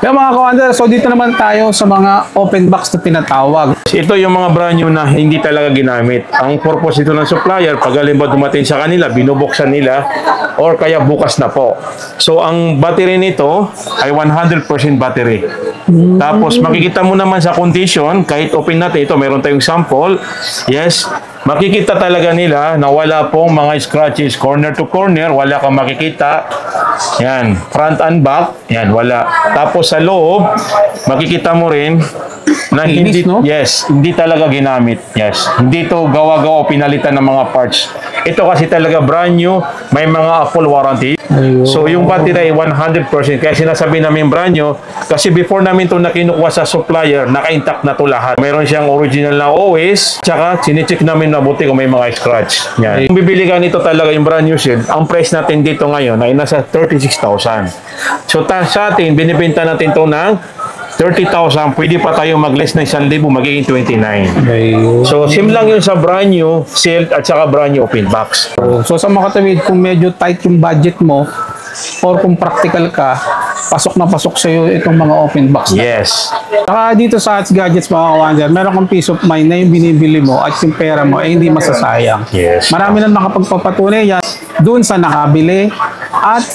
Kaya mga ka-wonder, so dito naman tayo sa mga open box na tinatawag. Ito yung mga brand new na hindi talaga ginamit. Ang purpose ito ng supplier, pag halimbawa dumating sa kanila, binubuksan nila, or kaya bukas na po. So, ang battery nito ay 100% battery. Tapos, makikita mo naman sa condition, kahit open natin ito, meron tayong sample. Yes, makikita talaga nila na wala pong mga scratches corner to corner, wala kang makikita. Yan, front and back, yan, wala. Tapos sa loob, makikita mo rin na hindi, no? yes, hindi talaga ginamit. Yes, hindi to gawa-gawa o pinalitan ng mga parts. Ito kasi talaga brand new, may mga full warranty. Ayun. So yung battery ay 100%. Kaya sinasabi namin brand new, kasi before namin to nakinukuha sa supplier, naka-intact na to lahat. Meron siyang original na OS, tsaka sinicheck namin na buti kung may mga scratch. Yan. Kung bibili ka nito talaga yung brand new shield, ang price natin dito ngayon ay nasa 36,000. So sa atin, binibenta natin to ng 30,000, pwede pa tayo mag-less na 1,000, magiging 29. Ayun. So, same lang yun sa brand new, sealed, at saka brand new open box. So sa mga katawid, kung medyo tight yung budget mo, or kung practical ka, pasok na pasok sa'yo itong mga open box na. Yes. Saka dito sa Hats Gadgets mga ka-wonder, meron kang peace of mind na yung binibili mo at yung pera mo ay hindi masasayang. Yes. Marami nang nakapagpapatunay yan doon sa nakabili at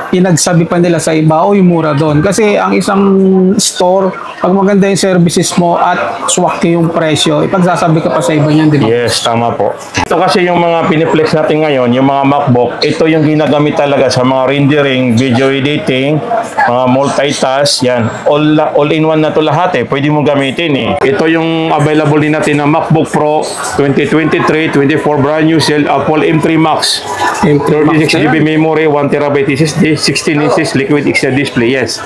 pinagsabi pa nila sa iba, o yung mura doon. Kasi ang isang store, pag maganda yung services mo at swak yung presyo, ipagsasabi ka pa sa iba niyan, di ba? Yes, tama po. Ito kasi yung mga piniplex natin ngayon, yung mga MacBook, ito yung ginagamit talaga sa mga rendering, video editing, mga multitask, yan. All-in-one na to lahat eh. Pwede mo gamitin eh. Ito yung available din natin na MacBook Pro 2023, 24 brand new cell, Apple M3 Max. 36GB memory, 1TB SSD, 16 inches liquid XL display. Yes.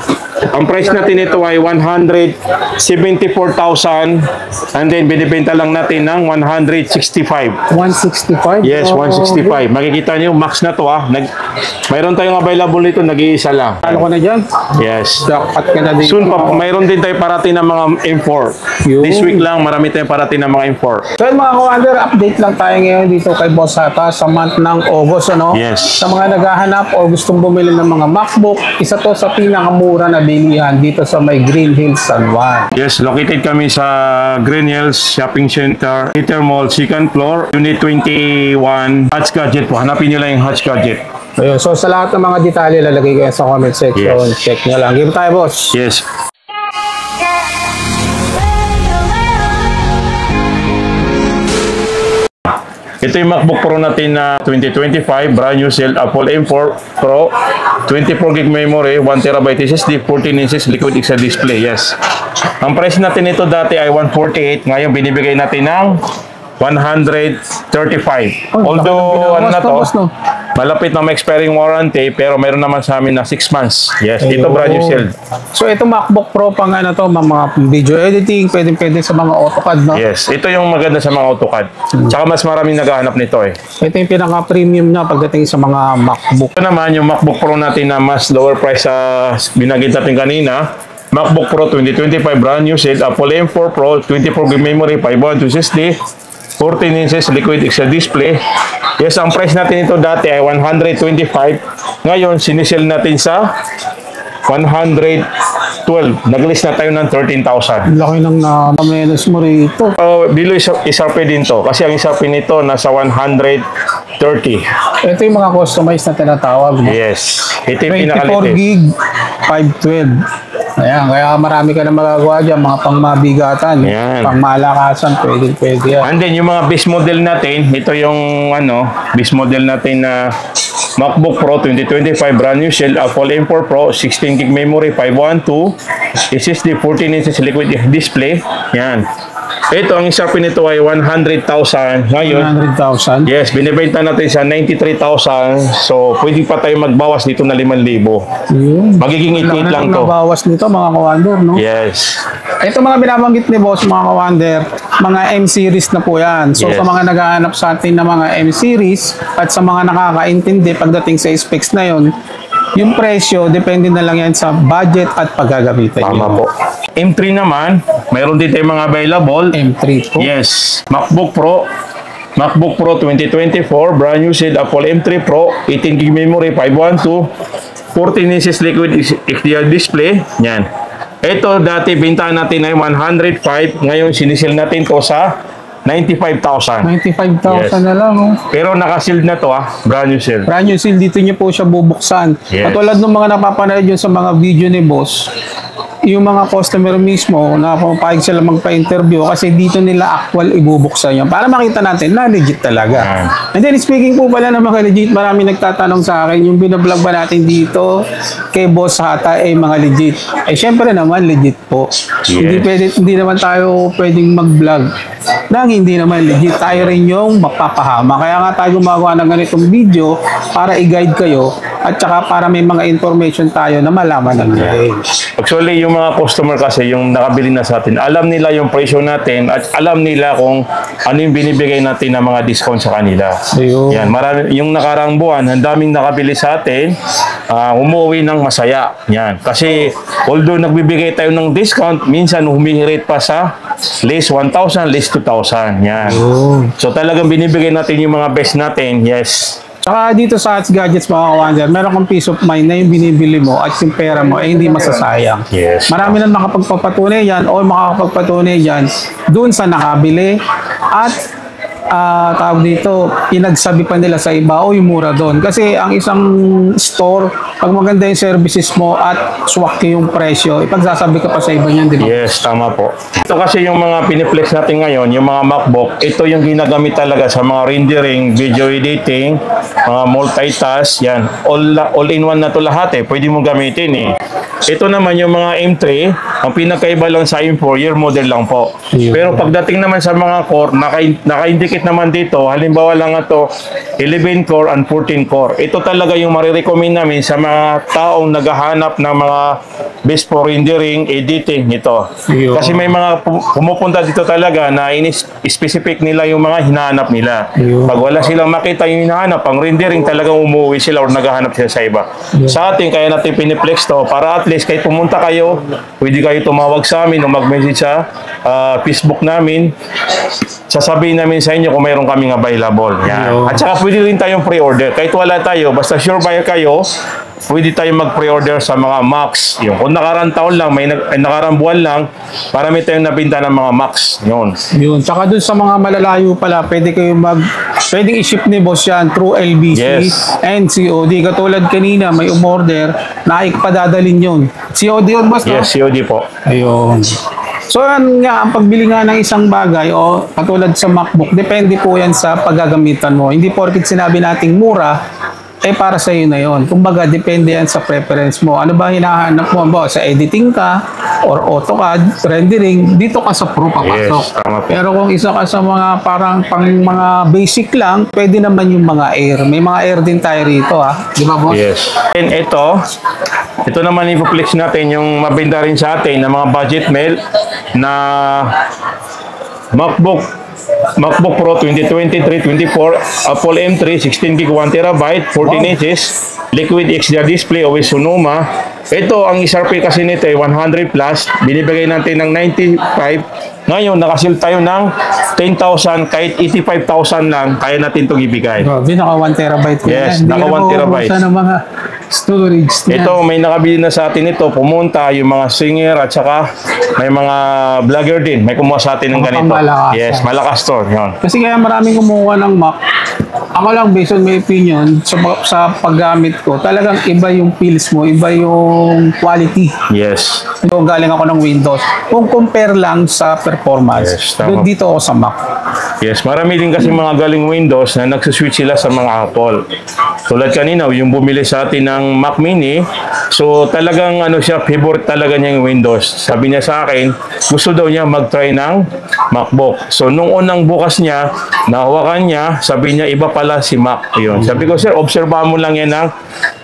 Ang price natin ito ay 174,000 and then binibenta lang natin ng 165. 165? Yes, 165. Makikita niyo max na to ah. Mayroon tayong available nito, nag-iisa lang. Ano ko na dyan? Yes. Dapat ka na dito. Soon pa, mayroon din tayo parating ng mga M4. Yun. This week lang, marami tayong parating ng mga M4. So yun mga ka-wonder, update lang tayo ngayon dito kay Boss Hata sa month ng August, ano? Yes. Sa mga naghahanap o gustong bumili ng mga MacBook, isa to sa pinakamura na bilihan dito sa may Green Hills, San Juan. Yes, located kami sa Green Hills Shopping Center, Peter Mall, 2nd floor, Unit 21, Hats Gadget po. Hanapin nyo lang yung Hats Gadget. Ayun, so sa lahat ng mga detalye, lalagay ko yan sa comment section. Yes. Check nyo lang. Give tayo, boss. Yes. Ito yung MacBook Pro natin na 2025, brand new cell, Apple M4 Pro, 24GB memory, 1TB SSD, 14 inches liquid XL display. Yes. Ang price natin ito dati ay 148, ngayon binibigay natin ng 135. Although, ano na to, malapit na may expiring warranty, pero meron naman sa amin na 6 months. Yes, ito brand new cell. So, ito MacBook Pro pang ano to, mga video editing, pwede sa mga AutoCAD, no? Yes, ito yung maganda sa mga AutoCAD. Tsaka mas maraming naghahanap nito eh. Ito yung pinaka-premium na pagdating sa mga MacBook. Ito naman yung MacBook Pro natin na mas lower price sa binagit natin kanina. MacBook Pro 2025 brand new cell, Apple M4 Pro, 24GB memory, 512 SSD, 14 inches liquid XL display. Yes, ang price natin ito dati ay 125. Ngayon, sinisell natin sa 112. Nag-list na tayo ng 13,000. Laki ng menos mo rito. Below SRP din to. Kasi ang SRP nito nasa 130. Ito yung mga customized na tinatawag. No? Yes. Ito yung 24 pinakalit. gig, 512. Ayan, kaya marami ka na magagawa dyan, mga pangmabigatan, Ayan. pangmalakasan, pwede yan. And then, yung mga base model natin, ito yung base model natin na MacBook Pro 2025 brand new shell, Apple M4 Pro, 16GB memory, 512, SSD, 14 inches liquid display. Yan. Ito, ang SRP nito ay 100,000. Ngayon, 100,000. yes, binibenta natin sa 93,000. So, pwede pa tayo magbawas dito na 5,000. Yun. Magiging 88 lang to. Nabawas nito mga ka-wonder, no? Yes. Ito mga binabanggit ni Boss, mga ka-wonder, mga M-series na po yan. So, Yes. sa mga naghahanap sa atin ng mga M-series at sa mga nakakaintindi pagdating sa specs na yon, yung presyo, depende na lang yan sa budget at paggagamitan Tama nyo. po. M3 naman, mayroon din tayong mga available. M3 po. Yes. MacBook Pro 2024, brand new shell, Apple M3 Pro, 18GB memory, 512, 14 inches liquid XDR display. Yan. Ito, dati bintahan natin ay 105. Ngayon, sinisil natin to sa 95,000. 95,000 Yes. na lang. Oh. Pero naka-sealed na to brand new seal. Brand new seal, dito niyo po siya bubuksan. Yes. Katulad ng mga napapanood yun sa mga video ni Boss, yung mga customer mismo na pumapayag sila magpa-interview kasi dito nila actual ibubuksan yun para makita natin na legit talaga. And then speaking po pala ng mga legit, marami nagtatanong sa akin, yung binablog ba natin dito kay Boss Hata ay mga legit. Eh syempre naman legit po. Hindi naman tayo pwedeng mag-vlog nang hindi naman legit. Tayo rin yung mapapahama. Kaya nga tayo gumagawa ng ganitong video para i-guide kayo at saka para may mga information tayo na malaman ng Actually, yung mga customer kasi, yung nakabili na sa atin, alam nila yung presyo natin at alam nila kung ano yung binibigay natin na mga discount sa kanila. Ayun. Yan, marami, yung nakarang buwan, ang daming nakabili sa atin, umuwi ng masaya. Yan. Kasi, although nagbibigay tayo ng discount, minsan humihirit pa sa less 1,000, less 2,000. Yan. Ayun. So, talagang binibigay natin yung mga best natin. Yes. Tsaka dito sa Hats Gadgets mga kawander, meron kang peace of mind na yung binibili mo at yung pera mo ay hindi masasayang. Yes. Marami na makapagpapatunay yan o makakapagpatunay yan dun sa nakabili at tawag dito, pinagsabi pa nila sa iba o yung mura doon. Kasi ang isang store, pag maganda yung services mo at swak yung presyo, ipagsasabi ka pa sa iba niyan, di ba? Yes, tama po. Ito kasi yung mga piniplex natin ngayon, yung mga MacBook, ito yung ginagamit talaga sa mga rendering, video editing, mga multitask, yan. All-in-one na to lahat pwede mo gamitin Ito naman yung mga M3, ang pinakaiba lang sa M4, year model lang po. Pero pagdating naman sa mga core, naka-indicate naman dito, halimbawa lang ito, 11 core and 14 core. Ito talaga yung marirecommend namin sa mga taong naghahanap ng mga best for rendering, editing, ito. Kasi may mga pumupunta dito talaga na in-specific nila yung mga hinahanap nila. Pag wala silang makita yung hinahanap, ang rendering talagang umuwi sila o naghahanap sila sa iba. Sa atin, kaya natin piniplex to, para at least kahit pumunta kayo, pwede kayo tumawag sa amin o mag-message sa Facebook namin. Sasabihin namin sa inyo kung mayroon kaming available. Yan. At saka pwede rin tayong pre-order. Kahit wala tayo, basta sure buyer kayo, pwede tayong mag-pre-order sa mga Macs. Yung kung nakarang taon lang, nakarang buwan lang, marami tayong nabinta ng mga Macs. Yun. Tsaka dun sa mga malalayo pala, pwedeng i-ship ni Boss yan through LBC and COD. Katulad kanina, may umorder, padadalin yun. COD yun, Boss? Yes, COD po. Ayun. So yan nga, ang pagbili nga ng isang bagay o katulad sa MacBook, depende po yan sa paggagamitan mo. Hindi porket sinabi nating mura, para sa iyo na yon. Kumbaga, depende yan sa preference mo. Ano ba hinahanap mo? Ba, sa editing ka or AutoCAD, rendering, dito ka sa Pro papasok. Yes, tama po. Pero kung isa ka sa mga parang pang mga basic lang, pwede naman yung mga Air. May mga Air din tayo rito, Di ba, Boss? Yes. And ito naman i-flex natin yung mabenta rin sa atin na mga budget mail na MacBook Pro 2023-24, Apple M3, 16GB, 1TB, 14 inches, liquid XDR display, always Sonoma. Ito, ang SRP kasi nito 100 plus, binibigay natin ng 95. Ngayon, nakasil tayo ng 10,000, kahit 85,000 lang, kaya natin itong ibigay. Grabe, naka 1TB ko Yes, yan. naka 1TB. Hindi ng mga storage niya. Ito, may nakabili na sa atin ito, pumunta yung mga singer at saka may mga vlogger din. May kumuha sa atin ng ganito. Malakas. Yes, malakas to. Yun. Kasi kaya maraming kumuha ng Mac. Ako lang, based on my opinion, sa paggamit ko, talagang iba yung feels mo, iba yung quality. Yes. So, galing ako ng Windows. Kung compare lang sa performance, Yes, tama. dito ako sa Mac. Yes, marami din kasi mga galing Windows na nagsuswitch sila sa mga Apple. Tulad kanina, yung bumili sa atin ng Mac Mini, so talagang favorite talaga niya yung Windows. Sabi niya sa akin, gusto daw niya mag-try ng MacBook. So nung unang bukas niya, nahawakan niya, sabi niya iba pala si Mac. Yun. Sabi ko, sir, obserbahan mo lang yan ng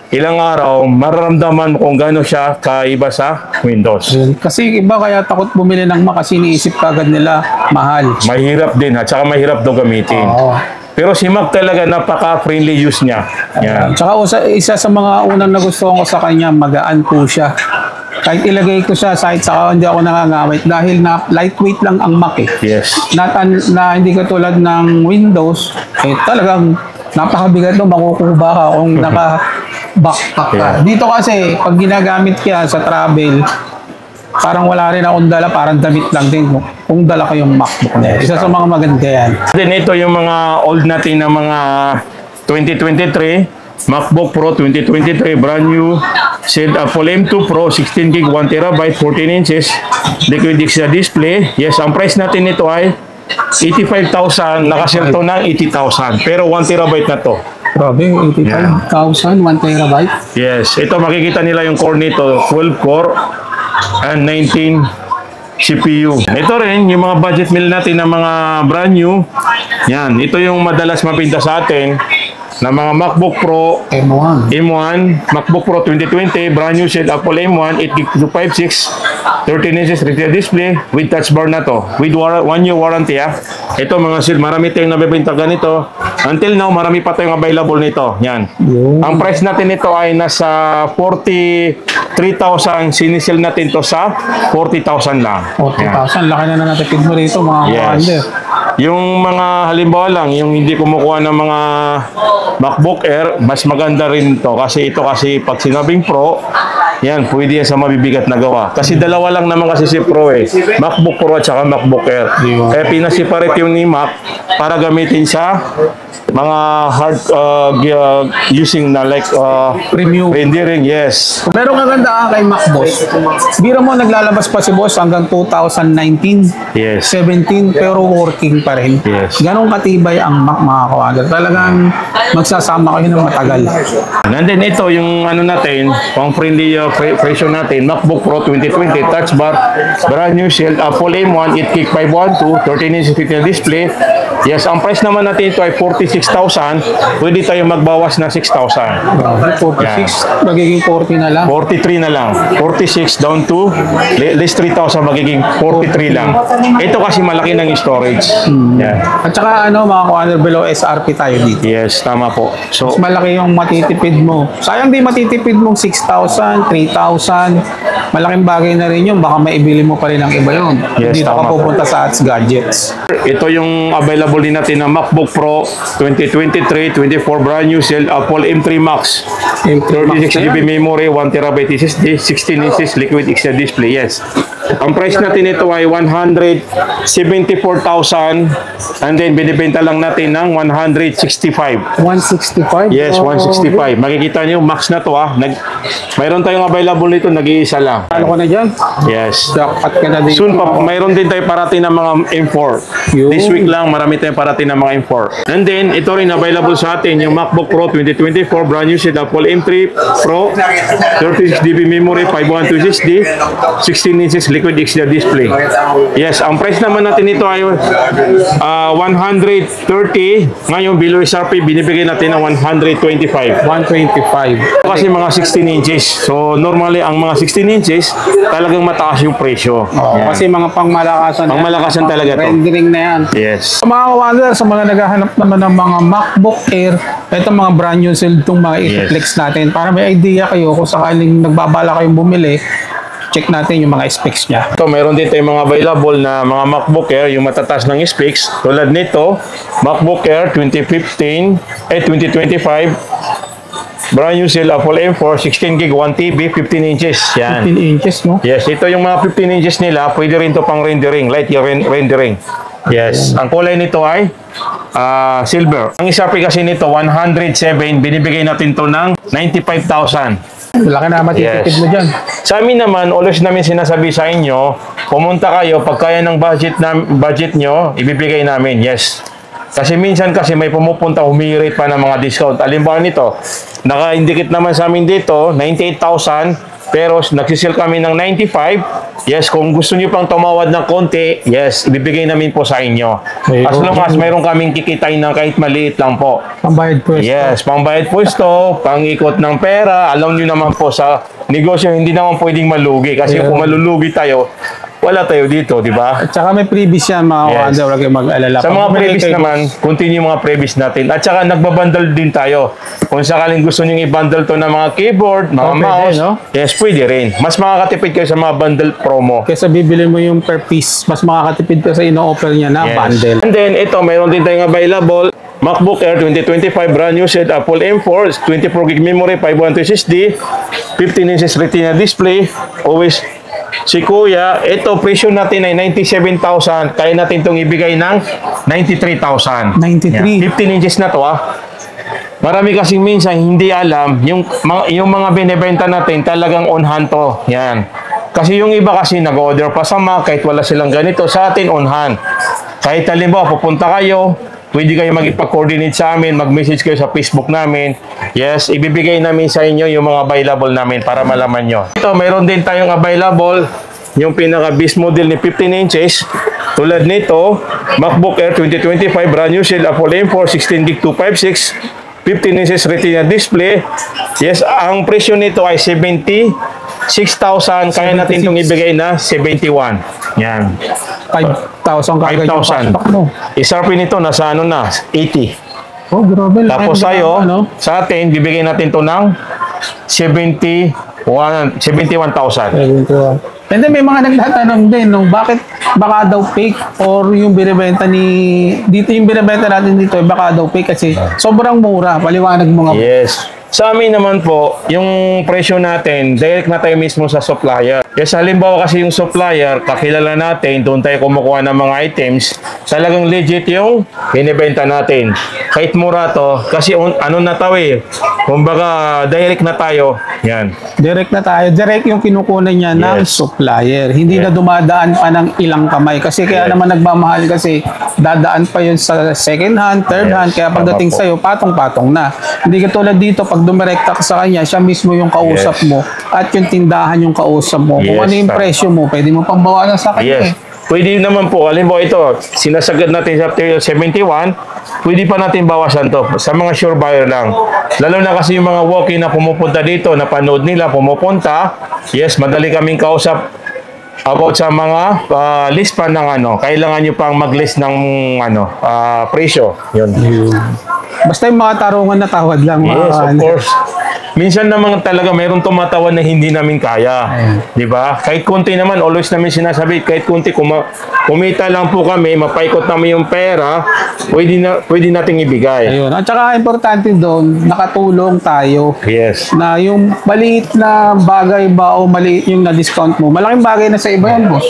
ilang araw, mararamdaman mo kung gaano siya kaiba sa Windows. Kasi iba kaya takot bumili ng Mac kasi iniisip kagad nila mahal. Mahirap din at saka mahirap daw gamitin. Oo. Pero si Mac talaga napaka-friendly use niya. Yan. Tsaka isa sa mga unang nagustuhan ko sa kanya, magaan po siya. Kahit ilagay ko siya sa hindi ako nangangawit dahil na lightweight lang ang Mac Yes. Na hindi katulad ng Windows, talagang napakabigat doon, makukuba ka kung backpack ka. Yeah. Dito kasi, pag ginagamit ka sa travel, parang wala rin akong dala, parang damit lang din kung dala ko yung MacBook na. Isa sa mga maganda yan. Then ito yung mga old natin na mga 2023 MacBook Pro 2023 brand new Shade Apple M2 Pro 16 gig 1 terabyte 14 inches liquid Exynos display. Yes, ang price natin nito ay 85,000, nakasale to ng 80,000 pero 1 terabyte na to. Grabe, 85,000, 1 terabyte. Yes, ito makikita nila yung core nito 12 core and 19 CPU. Ito rin yung mga budget meal natin na mga brand new. Yan, ito yung madalas mapinta sa atin na mga MacBook Pro M1. M1, MacBook Pro 2020, brand new Shade Apple M1, 8GB 256, 13 inches retina display with touch bar na to. With 1 year warranty Ito mga sale, marami tayong nabibenta ganito. Until now, marami pa tayong available nito. Yan. Yun. Ang price natin nito ay nasa 43,000. Sinisell natin to sa 40,000 lang. 40,000, laki na natipid mo rito mga kawander. Yung mga halimbawa lang, yung hindi kumukuha ng mga MacBook Air, mas maganda rin to kasi ito kasi pag sinabing Pro, yan, pwede yan sa mabibigat na gawa. Kasi dalawa lang naman kasi si Pro MacBook Pro at saka MacBook Air. Kaya pinasiparate yung ni Mac para gamitin sa mga hard using na like Premium. rendering, yes. Pero kaganda kay Mac Boss. Biro mo naglalabas pa si Boss hanggang 2019, Yes. 17 pero working pa rin. Yes. Ganong katibay ang Mac mga kawander. Talagang magsasama kayo ng matagal. And then ito yung ano natin, pang friendly presyo natin, MacBook Pro 2020 touch bar, brand new Shade Apple M1 8GB 512, 13 inches retina display. Yes, ang price naman natin ito ay 46,000. Pwede tayo magbawas na 6,000. 46, magiging 40 na lang. 43 na lang. 46 down to less 3,000 magiging 43 lang. Ito kasi malaki ng storage. Yan. At saka ano mga kawander, below SRP tayo dito. Yes, tama po. So, Mas malaki yung matitipid mo. Sayang di matitipid mong 6,000, 3,000. Malaking bagay na rin yun. Baka maibili mo pa rin ang iba yun. Yes, Dito ka tama po. pupunta sa Ats Gadgets. ito yung available din natin na MacBook Pro 2023, 24 brand new Shade Apple M3 Max. 36GB memory, 1TB SSD, 16 inches liquid Exynos display. Yes. Ang price natin ito ay 174,000 and then binibenta lang natin ng 165. 165? Yes, Oh, 165. Makikita niyo max na to mayroon tayong available nito, nag-iisa lang. Ano ko na dyan? Yes. Jackpot ka na dito. Soon pa, mayroon din tayo parating ng mga M4. Yun. This week lang, marami tayong parating ng mga M4. And then, ito rin available sa atin, yung MacBook Pro 2024, brand new Shade Apple M3 Pro, 36GB memory, 512 SSD, 16 inches liquid Exynos display. Yes, ang price naman natin ito ay 130. Ngayon, below SRP, binibigay natin ng 125. 125. Kasi mga 16 inches. So, normally, ang mga 16 inches, talagang mataas yung presyo. Yan. Kasi mga pangmalakasan. Pangmalakasan talaga to. Rendering na yan. Yes. Sa mga kawander, sa mga naghahanap naman ng mga MacBook Air, ito mga brand new sale itong mga i-flex natin. Para may idea kayo kung sakaling nagbabala kayong bumili, check natin yung mga specs niya. Ito, meron din tayong mga available na mga MacBook Air, yung matataas ng specs. Tulad nito, MacBook Air 2025, brand new Shade Apple M4, 16GB, 1TB, 15 inches. Yan. 15 inches, no? Yes, ito yung mga 15 inches nila, pwede rin to pang rendering, light yung rendering. Yes, ang kulay nito ay silver. Ang SRP kasi nito, 107, binibigay natin to ng 95,000. Laki na matitipid mo dyan. Sa amin naman, always namin sinasabi sa inyo, pumunta kayo, pag kaya ng budget nyo, ibibigay namin, yes. Kasi minsan kasi may pumupunta, humirit pa ng mga discount. Alimbawa nito, naka-indicate naman sa amin dito, 98,000, pero nagsisale kami ng 95. Yes, kung gusto niyo pang tumawad ng konti, yes, ibibigay namin po sa inyo. As long as mayroon kaming kikitain ng kahit maliit lang po. Pambayad po. Yes, pambayad pwesto, pang-ikot ng pera. Alam niyo naman po sa negosyo, hindi naman pwedeng malugi. Kasi kung malulugi tayo, wala tayo dito, di ba? At saka may previous yan mga kawander, huwag kayong mag-alala. Sa mga Pag bumili previous kayo- naman, continue mga previous natin. At saka nagbabundle din tayo. Kung sakaling gusto nyo i-bundle to ng mga keyboard, mga pwede, mouse, no? yes, pwede rin. Mas makakatipid kayo sa mga bundle promo. Kesa bibili mo yung per piece, mas makakatipid ka sa ino-offer niya na Yes. bundle. And then, ito, mayroon din tayong available MacBook Air 2025 brand new set, Apple M4, 24 gig memory, 512 SSD, 15 inches Retina display. Always si Kuya, ito presyo natin ay 97,000, kaya natin itong ibigay ng 93,000. 93. 15 inches na to Marami kasing minsan hindi alam, yung mga binibenta natin talagang on hand to. Yan. Kasi yung iba kasi nag-order pa sa Mac kahit wala silang ganito, sa atin on hand. Kahit halimbawa pupunta kayo, pwede kayo mag-ipag-coordinate sa amin, mag-message kayo sa Facebook namin. Yes, ibibigay namin sa inyo yung mga available namin para malaman nyo. Ito, mayroon din tayong available, yung pinaka-beast model ni 15 inches. Tulad nito, MacBook Air 2025 brand new set, Apple M4, 16 gig 256, 15 inches Retina display. Yes, ang presyo nito ay 76,000. Kaya natin itong ibigay na 71. Yan. 5,000 kagad yung 5,000. pasok mo. Isarpin nito nasa ano na, 80. Oh, grabe. Tapos laki sa'yo, ng ano. sa atin, bibigyan natin to ng 71,000. 71. And then may mga nagtatanong din, no, bakit baka daw fake or yung binibenta dito yung binibenta natin dito, baka daw fake kasi sobrang mura. Paliwanag mo nga. Yes. Sa amin naman po, yung presyo natin, direct na tayo mismo sa supplier. Yes, halimbawa kasi yung supplier, kakilala natin, doon tayo kumukuha ng mga items, talagang legit yung binibenta natin. Kahit mura to, kasi ano na tayo kumbaga direct na tayo. Yan. Direct na tayo. Direct yung kinukunan niya ng Yes. supplier. Hindi na dumadaan pa ng ilang kamay. Kasi kaya naman nagmamahal kasi dadaan pa yun sa second hand, third hand. Kaya pagdating Tama po. sa'yo, patong-patong na. Hindi katulad dito, pag dumirekta ka sa kanya, siya mismo yung kausap Yes. mo at yung tindahan yung kausap mo. Kung Yes, ano yung tama. presyo mo, pwede mo pang bawasan sa kanya. Yes. Pwede naman po, halimbawa ito, sinasagad natin sa 71, pwede pa natin bawasan to sa mga sure buyer lang. Lalo na kasi yung mga walk-in na pumupunta dito, napanood nila, pumupunta, yes, madali kaming kausap about sa mga list pa ng kailangan nyo pang mag-list ng presyo. Yun. Basta yung mga tarungan na tawad lang. Yes, mga of course. Minsan naman talaga mayroong tumatawan na hindi namin kaya. Di ba? Kahit konti naman, always namin sinasabi, kahit konti, kumita lang po kami, mapaikot namin yung pera, pwede nating ibigay. Ayun. At saka importante doon, nakatulong tayo. Yes. Na yung maliit na bagay ba o maliit yung na-discount mo, malaking bagay na sa iba yan, boss.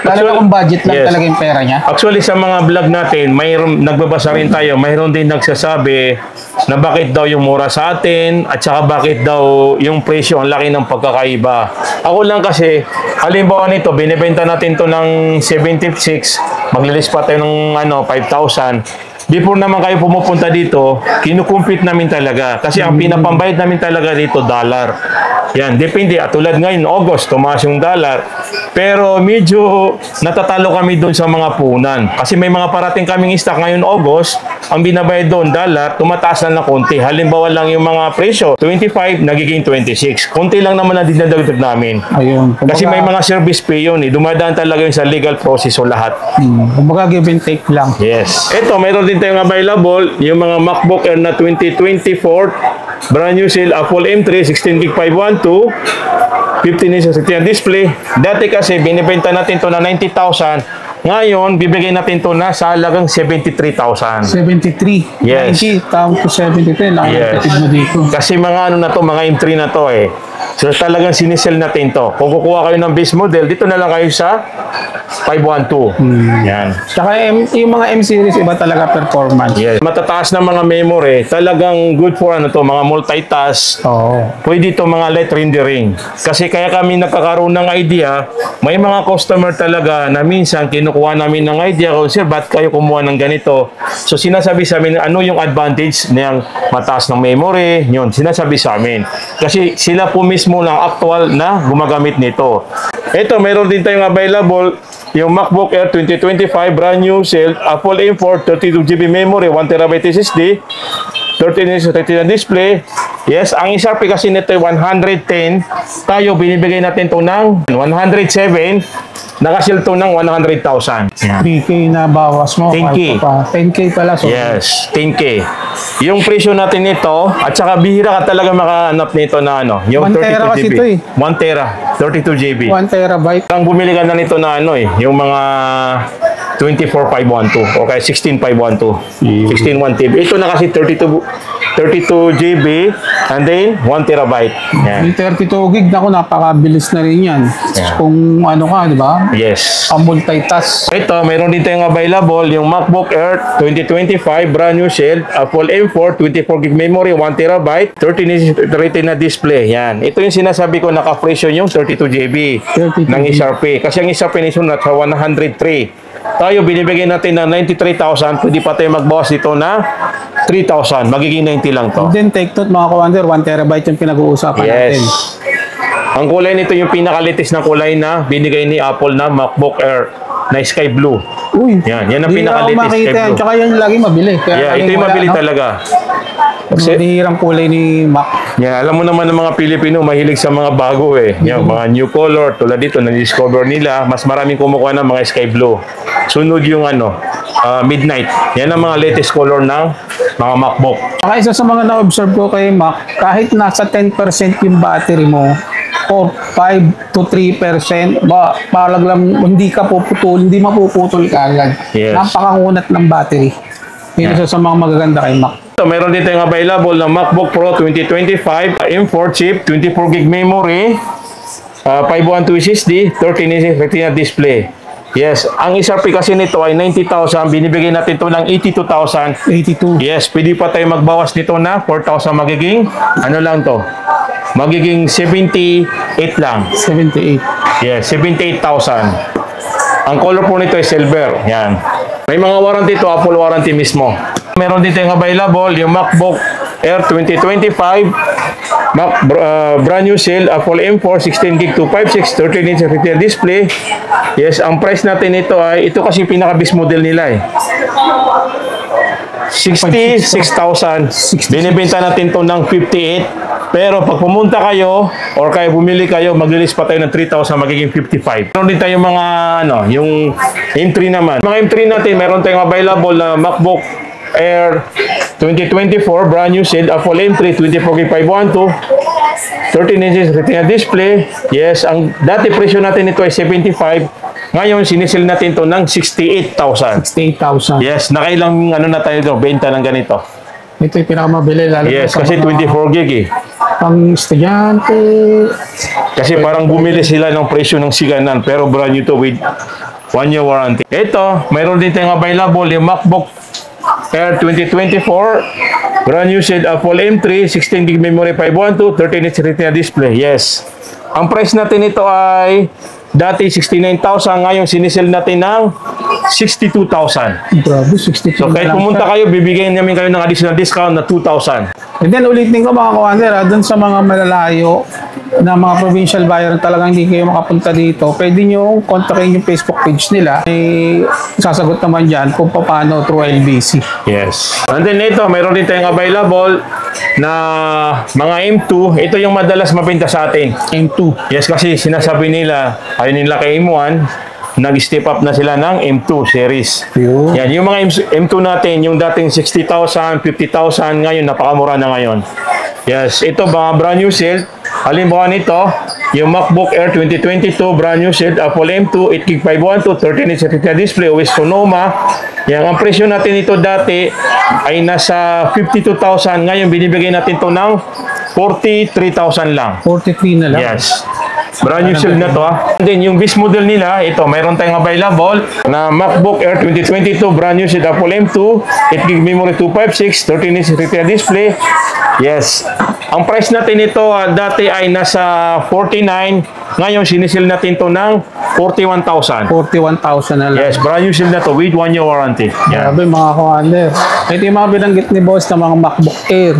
Lalo na kung budget lang Yes. talaga yung pera niya. Actually, sa mga vlog natin, nagbabasa rin tayo, mayroon din nagsasabi na bakit daw yung mura sa atin at saka bakit daw yung presyo ang laki ng pagkakaiba. Ako lang kasi, halimbawa nito, binibenta natin to ng 76, maglilis pa tayo ng 5,000. Before naman kayo pumupunta dito, kinukumpit namin talaga. Kasi ang pinapambayad namin talaga dito, dollar. Yan, depende. At tulad ngayon, August, tumaas yung dollar. Pero medyo natatalo kami doon sa mga punan. Kasi may mga parating kaming stock ngayon, August, ang binabayad doon, dollar, tumataas na konti. Halimbawa lang yung mga presyo, 25, nagiging 26. Konti lang naman na dinadagdag namin. Ayun. Kasi may mga service fee yun. Dumadaan talaga yun sa legal process o lahat. Kumbaga give and take lang. Yes. Ito, mayroon din tayong available, yung mga MacBook Air na 2024, brand new sale, Apple M3, 16 gig 512, 15 inches Retina display. Dati kasi, binibenta natin to na 90,000. Ngayon, bibigay natin to na sa halagang 73,000. 73. Yes. 90 down to 73. Laki Yes. yes. mo dito. Kasi mga na to, mga M3 na to So talagang sinisell natin to. Kung kukuha kayo ng base model, dito na lang kayo sa 512. Yan. Saka yung mga M-series, iba talaga performance. Yes. Matataas na mga memory, talagang good for mga multitask. Oo. Pwede ito mga light rendering. Kasi kaya kami nagkakaroon ng idea, may mga customer talaga na minsan kinukuha namin ng idea kung sir, ba't kayo kumuha ng ganito? So sinasabi sa amin, ano yung advantage ng mataas ng memory? Yun, sinasabi sa amin. Kasi sila po mismo lang actual na gumagamit nito. Ito, meron din tayong available, yung MacBook Air 2025 brand new sale, Apple M4, 32GB memory, 1TB SSD, 13-inch Retina display. Yes, ang isarpi kasi nito ay 110. Tayo, binibigay natin to ng 107. Nakasil to ng 100,000. 3K na bawas mo. 10K. 10K pala. So Yes, 10K. Yung presyo natin nito, at saka bihira ka talaga makahanap nito na yung 1 tera 32 kasi GB. ito 1 tera, 32 GB. 1 terabyte. Ang bumili ka na nito na yung mga 24512 o kaya 16512. 161 TB. Ito na kasi 32 GB and then 1 terabyte. Yung Yan. 32 gig, ako napakabilis na rin yan. Yeah. Kung ano ka, di ba? Yes. Multitask. Ito, mayroon din tayong available yung MacBook Air 2025 brand new shell, Apple M4, 24 gig memory, 1 terabyte, 13 inch Retina display. Yan. Ito yung sinasabi ko naka-presyo yung 32 GB 32 ng eSharpie. Kasi ang eSharpie ni sunat sa 103. Tayo binibigay natin ng 93,000, pwede pa tayo magbawas dito na 3,000. Magiging 90 lang to. Then take note mga ka-wonder, 1 terabyte yung pinag-uusapan natin. Yes. Ang kulay nito yung pinakalitis na kulay na binigay ni Apple na MacBook Air na sky blue. Uy, Yan ang hindi na ako pinakalitis, makita sky yan. blue. Tsaka yan lagi mabili. Kaya Yeah, ito yung wala, mabili no? talaga. Kasi hirang kulay ni Mac. Yeah, alam mo naman ng mga Pilipino mahilig sa mga bago eh. Yan, mga new color tulad dito na-discover nila, mas maraming kumukuha ng mga sky blue. Sunod yung midnight. Yan ang mga latest color ng mga MacBook. Saka isa sa mga na-observe ko kay Mac, kahit nasa 10% yung battery mo, or 5 to 3%, parang lang hindi ka puputol, hindi mapuputol ka agad. Yes. Napakangunat ng battery. Yun isa sa mga magaganda kay Mac. So, meron din tayong available na MacBook Pro 2025 M4 chip, 24 gig memory, 512 SSD, 13 inch Retina display. Yes, ang eSharpie kasi nito ay 90,000, binibigay natin ito ng 82,000. 82. Yes, pwede pa tayo magbawas nito na 4,000 magiging, ano lang to? Magiging 78 lang. 78. Yes, 78,000. Ang color po nito ay silver. Yan. May mga warranty to, Apple warranty mismo. Meron din tayong available yung MacBook Air 2025 brand new shell, Apple M4, 16 gig 256, 13 inch Retina display. Yes, ang price natin ito ay, ito kasi pinaka-base model nila eh. 66,000. Binibenta natin to ng 58. Pero pag pumunta kayo or kaya bumili kayo, mag-release pa tayo ng 3,000, magiging 55. Meron din tayong mga yung M3 naman. Mga M3 natin, meron tayong available na MacBook Air 2024 brand new shell, Apple M3, 24 gig 512, 13 inches Retina display. Yes, ang dati presyo natin ito ay 75. Ngayon, sinisil natin to ng 68,000. 68,000. Yes, nakailang na tayo ito, benta ng ganito. Ito yung pinakamabili. Lalo Yes, sa kasi mga 24 gig eh. pang estudyante. Kasi parang bumili sila ng presyo ng siganan, pero brand new to with 1 year warranty. Ito, mayroon din tayong available yung MacBook Air 2024 brand new shell, Apple M3, 16 gig memory, 512, 13 inch Retina display. Yes. Ang price natin ito ay dati 69,000, ngayon sinisell natin ng 62,000. Grabe, 62 So kahit na lang pumunta siya. kayo, bibigyan namin kayo ng additional discount na 2,000. And then ulitin ko mga kawander, dun sa mga malalayo na mga provincial buyer na talagang hindi kayo makapunta dito, pwede nyo kontakin yung Facebook page nila. May sasagot naman dyan kung paano through LBC. Yes. And then ito, mayroon din tayong available na mga M2. Ito yung madalas mabenta sa atin. M2. Yes, kasi sinasabi nila, ayaw nila kay M1, nag-step up na sila ng M2 series. Yun. Yan, yung mga M2 natin, yung dating 60,000, 50,000, ngayon napakamura na ngayon. Yes, ito mga brand new shell. Halimbawa nito, yung MacBook Air 2022 brand new shell, Apple M2, 8 gig 512, 13 inch Retina display, OS Sonoma. Yan, ang presyo natin ito dati ay nasa 52,000. Ngayon binibigay natin to ng 43,000 lang. 43 na lang. Yes. Brand new shell na to And then yung base model nila, ito, mayroon tayong available na MacBook Air 2022 brand new shell, Apple M2, 8 gig memory, 256, 13 inch Retina display. Yes. Ang price natin ito dati ay nasa 49. Ngayon sinisil natin to ng 41,000. 41,000 na lang. Yes, brand new shell na to with 1 year warranty. Yan. Grabe mga kawander. Ito yung mga binanggit ni boss na mga MacBook Air.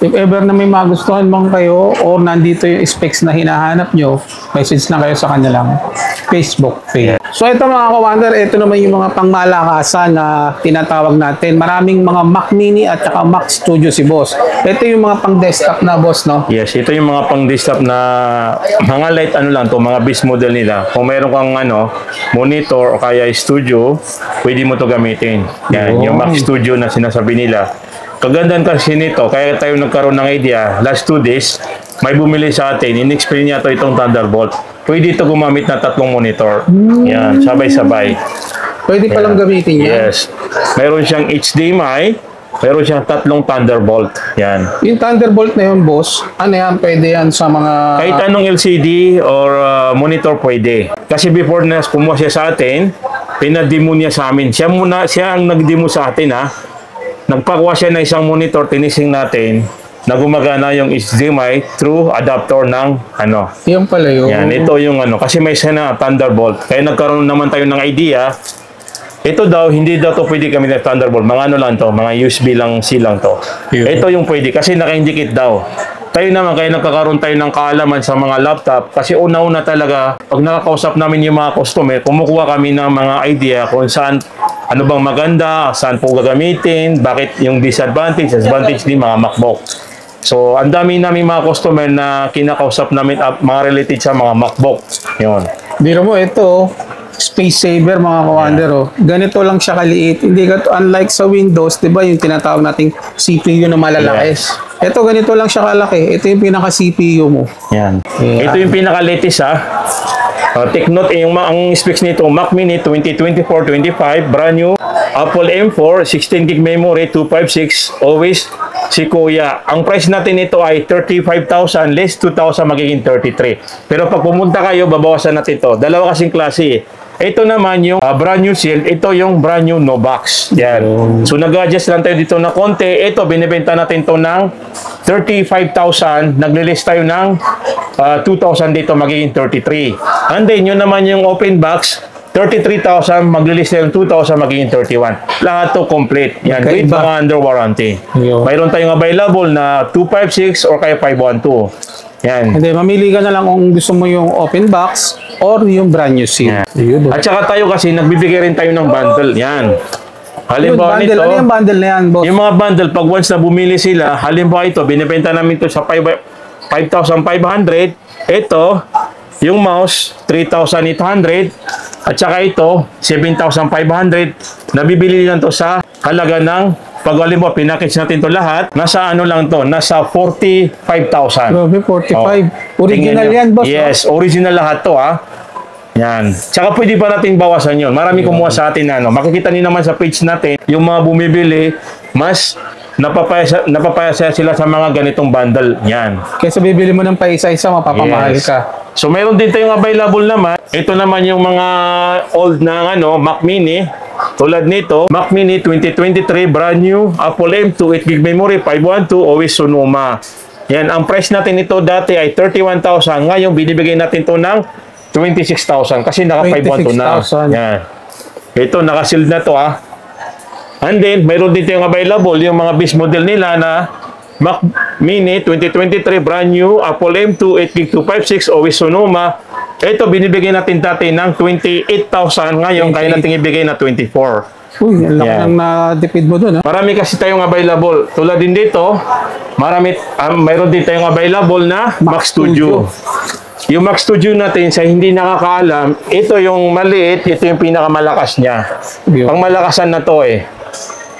If ever na may magustuhan bang kayo or nandito yung specs na hinahanap nyo, message lang kayo sa kanilang Facebook page. So ito mga kawander, ito naman yung mga pangmalakasan na tinatawag natin. Maraming mga Mac Mini at saka Mac Studio si boss. Ito yung mga pang desktop na boss, no? Yes, ito yung mga pang desktop na mga light lang to, mga base model nila. Kung meron kang monitor o kaya studio, pwede mo to gamitin. Yan, yung Mac Studio na sinasabi nila. Kagandahan kasi nito, kaya tayo nagkaroon ng idea, last 2 days, may bumili sa atin, in-explain niya itong Thunderbolt. Pwede ito gumamit na 3 monitor. Yan, sabay-sabay. Pwede palang gamitin yan. Yes. Meron siyang HDMI, meron siyang tatlong Thunderbolt. Yan. Yung Thunderbolt na yun, boss, ano yan? Pwede yan sa mga... Kahit anong LCD or monitor pwede. Kasi before na kumuha siya sa atin, pinademo niya sa amin. Siya ang nagdemo sa atin ha. Nagpakuha siya na isang monitor, tinising natin, na gumagana yung HDMI through adapter ng ano. Yan pala yun. Yan, ito yung ano. Kasi may sana Thunderbolt. Kaya nagkaroon naman tayo ng idea. Ito daw, hindi daw to pwede kami ng Thunderbolt. Mga ano lang to, mga USB lang C lang to. Yeah. Ito yung pwede kasi naka-indicate daw. Tayo naman, kaya nagkakaroon tayo ng kaalaman sa mga laptop. Kasi una-una talaga, pag nakakausap namin yung mga customer, kumukuha kami ng mga idea kung saan, ano bang maganda, saan po gagamitin, bakit yung disadvantage din mga MacBook. So, ang dami namin mga customer na kinakausap namin mga related sa mga MacBook. Yun. Biro mo, ito, space saver mga kawander. Oh. Ganito lang siya kaliit. Hindi ka, unlike sa Windows, di ba yung tinatawag nating CPU na malalaki? Yes. Ito, ganito lang siya kalaki. Ito yung pinaka-CPU mo. Yan. Yeah. Ito yung pinaka-latest ha. Take note, ang specs nito, Mac Mini 2024-25, brand new. Apple M4, 16 gig memory, 256, always si Kuya. Ang price natin ito ay 35,000, less 2,000 magiging 33. Pero pag pumunta kayo, babawasan natin ito. Dalawa kasing klase. Ito naman yung brand new shield, ito yung brand new no box. Yan. So nag-adjust lang tayo dito na konti. Ito, binibenta natin to ng 35,000. Nag-release tayo ng 2,000 dito, magiging 33. And then, yun naman yung open box, 33,000, mag-release tayo ng 2,000, magiging 31. Lahat to complete. Yan, with mga under warranty. Mayroon tayong available na 256 or kaya 512. Yan. Hindi, mamili ka na lang kung gusto mo yung open box or yung brand new seal. Yan. At saka tayo kasi, nagbibigay rin tayo ng bundle. Yan. Halimbawa bundle, nito, ano yung bundle na yan, boss? yung mga bundle, pag once na bumili sila, halimbawa ito, binibenta namin ito sa 5,500. Ito, yung mouse, 3,800. At saka ito, 7,500. Nabibili lang to sa halaga ng, pag halimbawa, pinackage natin to lahat, nasa ano lang to, nasa 45,000. Grabe, 45. Original yan, boss. Yes, original lahat to ha. Yan. Tsaka pwede pa natin bawasan yun. Marami kumuha sa atin na ano. Makikita niyo naman sa page natin, yung mga bumibili, mas napapayasa sila sa mga ganitong bundle. Yan. Kaysa bibili mo ng paisa-isa, mapapamahal Yes. ka. So mayroon din tayong available naman. Ito naman yung mga old na ano, Mac Mini. Tulad nito, Mac Mini 2023, brand new, Apple M2, 8 gig memory, 512, always Sonoma. Yan, ang price natin ito dati ay 31,000. Ngayon, binibigay natin to ng 26,000 kasi naka 512 na. 26,000. Yan. Ito, naka-sealed na to ha. And then, mayroon din tayong available yung mga base model nila na Mac Mini 2023, brand new, Apple M2, 8 gig 256, always Sonoma. Ito, binibigay natin dati ng 28,000. Ngayon, kaya natin ibigay na 24. Uy, ang laki Yan. ng na-depid mo dun, ha? Marami kasi tayong available. Tulad din dito, mayroon din tayong available na Mac Studio. Yung Mac Studio natin, sa hindi nakakaalam, ito yung maliit, ito yung pinakamalakas niya. Pang malakasan na to eh.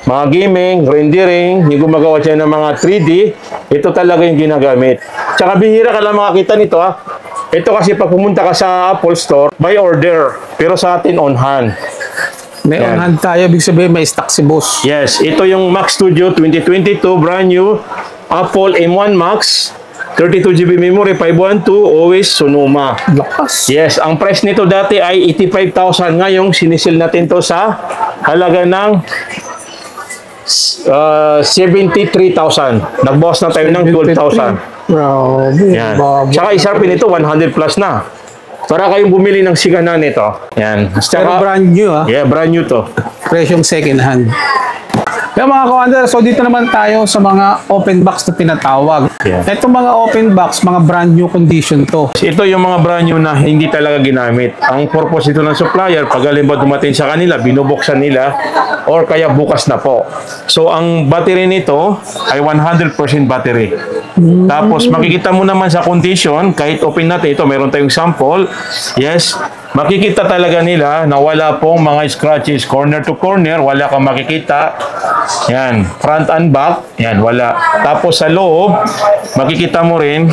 Mga gaming, rendering, yung gumagawa siya ng mga 3D, ito talaga yung ginagamit. Tsaka bihira ka lang makakita nito ha. Ito kasi pag pumunta ka sa Apple Store, by order. Pero sa atin on hand. May Yan. on hand tayo, big sabihin may stock si boss. Yes, ito yung Mac Studio 2022, brand new, Apple M1 Max, 32GB memory, 512, always Sonoma. Lakas. Yes, ang price nito dati ay 85,000. Ngayong sinisil natin to sa halaga ng 73,000. Nagbawas na tayo ng 12,000. Grabe. Yan. Babo. Tsaka isarpin ito, 100 plus na. Para kayong bumili ng sigana nito. Yan. Pero Tsaka, brand new, ha? yeah, brand new to. Presyong second hand. Kaya mga kawander, so dito naman tayo sa mga open box na tinatawag. Yeah. Itong mga open box, mga brand new condition to. Ito yung mga brand new na hindi talaga ginamit. Ang purpose ito ng supplier, pag halimbawa dumating sa kanila, binubuksan nila, or kaya bukas na po. So, ang battery nito ay 100% battery. Tapos, makikita mo naman sa condition, kahit open natin ito, meron tayong sample. Yes, makikita talaga nila na wala pong mga scratches corner to corner, wala kang makikita. Yan, front and back, yan, wala. Tapos sa loob, makikita mo rin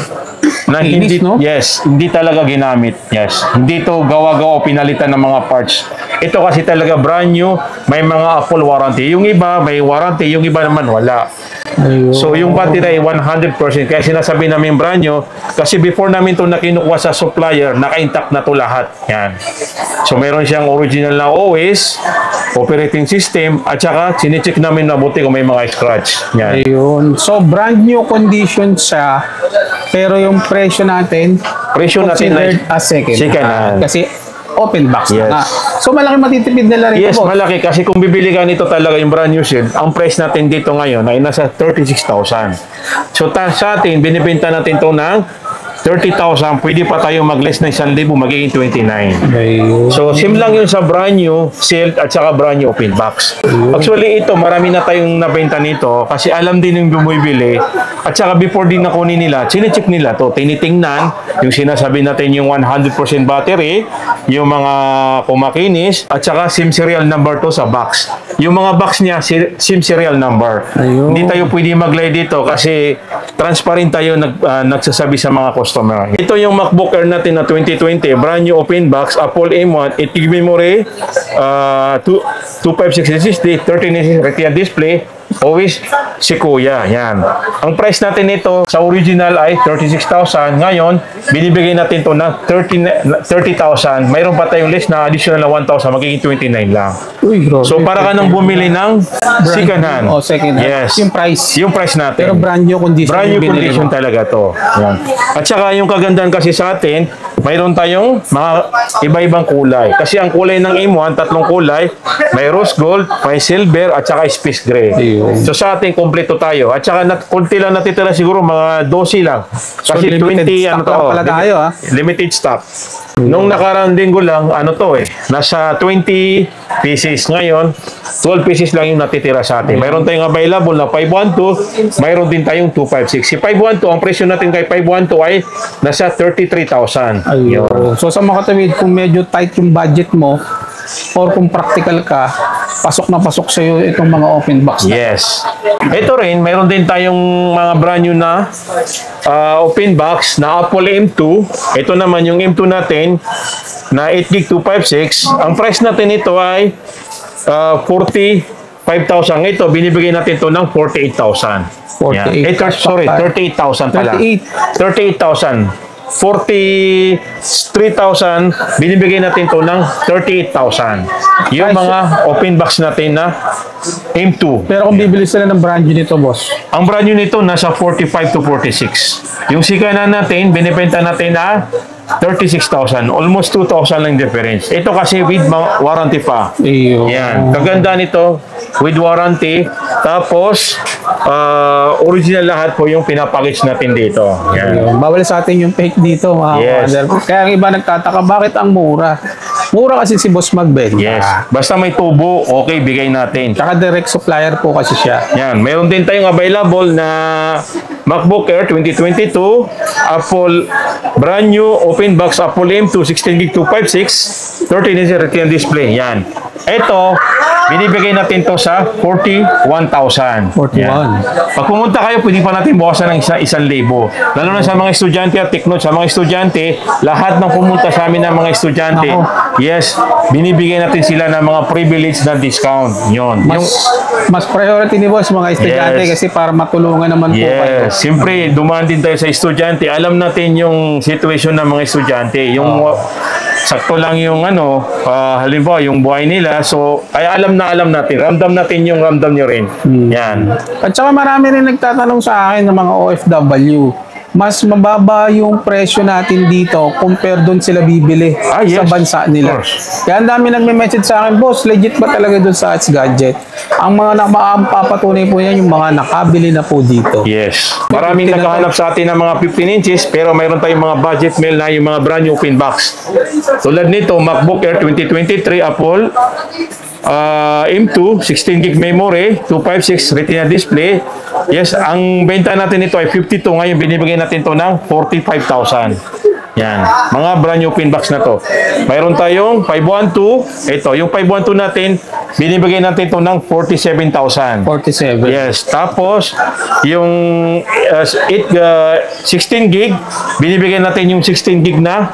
na Linis, hindi, no? yes, hindi talaga ginamit. Yes. Hindi to gawa-gawa o pinalitan ng mga parts. Ito kasi talaga brand new, may mga full warranty. Yung iba may warranty, yung iba naman wala. Ayun. So yung battery ay 100%. Kaya sinasabi namin brand new kasi before namin to nakinukuha sa supplier, naka-intact na to lahat. Yan. So meron siyang original na OS, operating system, at saka sinecheck namin mabuti kung may mga scratch. Yan. Ayun. So, brand new condition siya, pero yung presyo natin, Presyo natin considered ay as second second hand. hand. Kasi open box Yes. na nga. So, malaki matitipid nila rin. Yes, boss. malaki. Kasi kung bibili ka nito talaga yung brand new shell, ang price natin dito ngayon ay nasa 36,000. So, sa atin, binibenta natin to ng 30,000. Pwede pa tayo mag-less na 1,000, magiging 29. Ayun. So, same lang yun sa brand new sealed at saka brand new open box. Actually, ito, marami na tayong nabenta nito kasi alam din yung bumibili. At saka before din nakunin nila, chinecheck nila to. Tinitingnan yung sinasabi natin yung 100% battery, yung mga kumakinis, at saka SIM serial number to sa box. Yung mga box niya, SIM serial number. Ayun. Hindi tayo pwede mag-lay dito kasi transparent tayo nagsasabi sa mga customer. Ito yung MacBook Air natin na 2020, brand new open box, Apple M1, 8 GB memory, 256 SSD, 13 inch Retina display, always si Kuya. Yan. Ang price natin nito sa original ay 36,000. Ngayon, binibigay natin to na 30,000. Mayroon pa tayong less na additional na 1,000, magiging 29 lang. Uy, bro. So, para ka nang bumili ng second hand. Oh, second hand. Yes. Yung price. Yung price natin. Pero brand new condition. Brand new yung binili condition mo. talaga to. Yan. At saka yung kagandahan kasi sa atin, mayroon tayong mga iba-ibang kulay. Kasi ang kulay ng M1, tatlong kulay, may rose gold, may silver, at saka space gray. Ayun. So sa atin, kompleto tayo. At saka konti lang natitira siguro, mga 12 lang. Kasi So, limited 20, stock ano to, lang pala tayo, ha? limited stock. Nung nakaraang linggo lang, ano to nasa 20 pieces. Ngayon, 12 pieces lang yung natitira sa atin. Mayroon tayong available na 512, mayroon din tayong 256. Si 512, ang presyo natin kay 512 ay nasa 33,000. Ayun. So, sa mga katawid, kung medyo tight yung budget mo, or kung practical ka, pasok na pasok sa iyo itong mga open box. Yes. Ito rin, mayroon din tayong mga brand new na open box na Apple M2. Ito naman yung M2 natin na 8GB 256. Ang price natin ito ay 45,000. Ito, binibigay natin ito ng 48,000. 48,000. Ito, sorry, 38,000 pala. 38,000. 43,000, binibigay natin to ng 38,000. Yung mga open box natin na M2. Pero kung bibili sila ng brand new nito, boss, Ang brand new nito nasa 45 to 46. Yung sikanan natin, binibenta natin na 36,000. Almost 2,000 lang difference. Ito kasi with warranty pa. ayun. Yan. Kaganda nito with warranty. Tapos original lahat po yung pinapackage natin dito. Yan. Ayun. Bawal sa atin yung fake dito, mga Yes. brother. Kaya ang iba nagtataka, bakit ang mura? Mura kasi si boss magbenta. Yes. Basta may tubo, okay, bigay natin. Tsaka direct supplier po kasi siya. Yan. Meron din tayong available na MacBook Air 2022, Apple brand new open box Apple M2 16GB 256, 13-inch Retina display. Yan. Ito, binibigay natin to sa 41,000. 41. Yan. Pag pumunta kayo, pwede pa natin bukasan ng 1,000. Lalo na sa mga estudyante at take note, sa mga estudyante, lahat ng pumunta sa amin ng mga estudyante, Ako. yes, binibigay natin sila ng mga privilege na discount. Yun. Mas priority ni boss mga estudyante Yes. kasi para matulungan naman po kayo. Yes, siyempre dumaan din tayo sa estudyante. Alam natin yung situation ng mga estudyante. Yung sakto lang yung halimbawa yung buhay nila. So, ay alam natin. Ramdam natin yung ramdam nyo rin. Yan. At saka marami rin nagtatanong sa akin ng mga OFW. Mas mababa yung presyo natin dito compare doon sila bibili Yes. sa bansa nila. Of course. Kaya ang dami nagme-message sa akin, boss, legit ba talaga doon sa Ats Gadget? Ang mga papatunay po yan, yung mga nakabili na po dito. Yes. Maraming naghahanap sa atin ng mga 15 inches pero mayroon tayong mga budget mail na yung mga brand new open box. Tulad nito, MacBook Air 2023 Apple M2, 16GB memory, 256 Retina display. Yes, ang benta natin ito ay 52. Ngayon, binibigay natin to ng 45,000. Yan. Mga brand new pin box na to. Mayroon tayong 512. Ito, yung 512 natin, binibigay natin ito ng 47,000. 47. Yes. Tapos, yung 16 gig, binibigay natin yung 16 gig na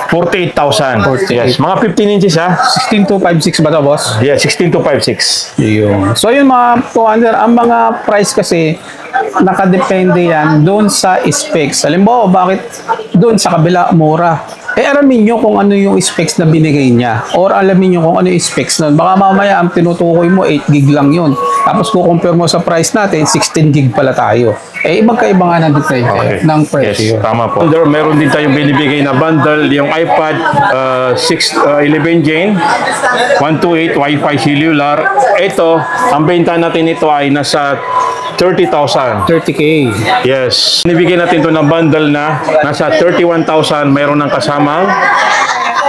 48,000. 48. Yes. Mga 15 inches ha. 16256 ba 'to, boss? Yeah, 16256. Yun. So yun mga co-under, ang mga price kasi nakadepende yan doon sa specs. Halimbawa, bakit doon sa kabila mura? Alamin nyo kung ano yung specs na binigay niya or alamin nyo kung ano yung specs nun. Baka mamaya ang tinutukoy mo 8 gig lang yun. Tapos compare mo sa price natin, 16 gig pala tayo. Magkaiba nga ng diferensya ng presyo. Yes, tama po. Meron din tayong binibigay na bundle, yung iPad 11 Gen, 128 Wi-Fi cellular. Ito, ang benta natin ito ay nasa 30,000. 30K. Yes. Binibigay natin ito ng bundle na nasa 31,000. Mayroon ng kasamang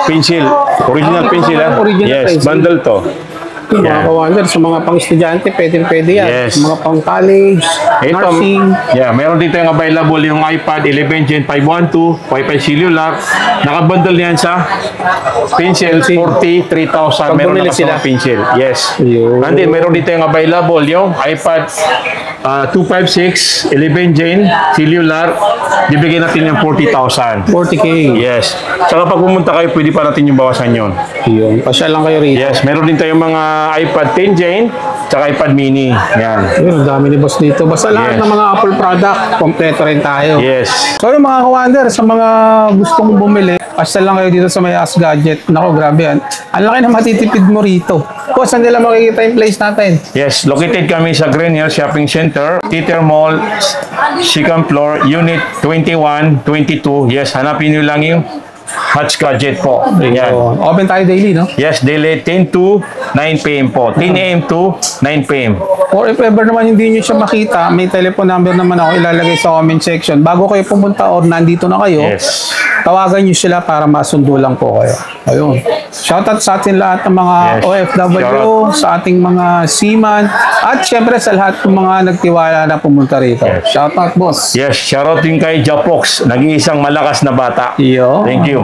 pencil. Original pencil ha? Original Yes, pencil. bundle to. Mga ka-wonder, sa mga pang-estudyante, pwede yan. Yes. Sa mga pang-college, nursing. Meron dito yung available yung iPad 11 Gen 512, Wi-Fi cellular. Nakabundle yan sa pencil, 43,000. Meron na sila. kasama pencil. Yes. Yun. And then, meron dito yung available yung iPad 256, 11 Gen cellular. Bibigyan natin yung 40,000. 40K. Yes. Saka pag pumunta kayo, pwede pa natin yung bawasan yun. Yun. Pasya lang kayo rito. Yes. Meron din tayong mga iPad 10 Gen, saka iPad mini. Yan. Yun, ang dami ni boss dito. Basta lahat Yes. ng mga Apple product, kompleto rin tayo. Yes. So yung mga ka-wonder, sa mga gustong bumili, pasya lang kayo dito sa may Ask Gadget. Naku, grabe yan. Ang laki na matitipid mo rito. Boss, saan nila makikita yung place natin? Yes, located kami sa Green Hills Shopping Center, Theater Mall, second floor, Unit 21, 22. Yes, hanapin nyo lang yung Hutch Gadget po. Yan. So, open tayo daily, no? Yes, daily 10 to 9 p.m. po. 10 a.m. to 9 p.m. Or if ever naman hindi nyo siya makita, may telephone number naman ako ilalagay sa comment section. Bago kayo pumunta or nandito na kayo, Yes. tawagan nyo sila para masundo lang po kayo. Ayun. Shoutout sa ating lahat ng mga Yes. OFW, Shoutout. sa ating mga seaman, at syempre sa lahat ng mga nagtiwala na pumunta rito. Yes. Shoutout, boss. Yes, shoutout din kay Japox, nag-iisang malakas na bata. Iyo. Thank you.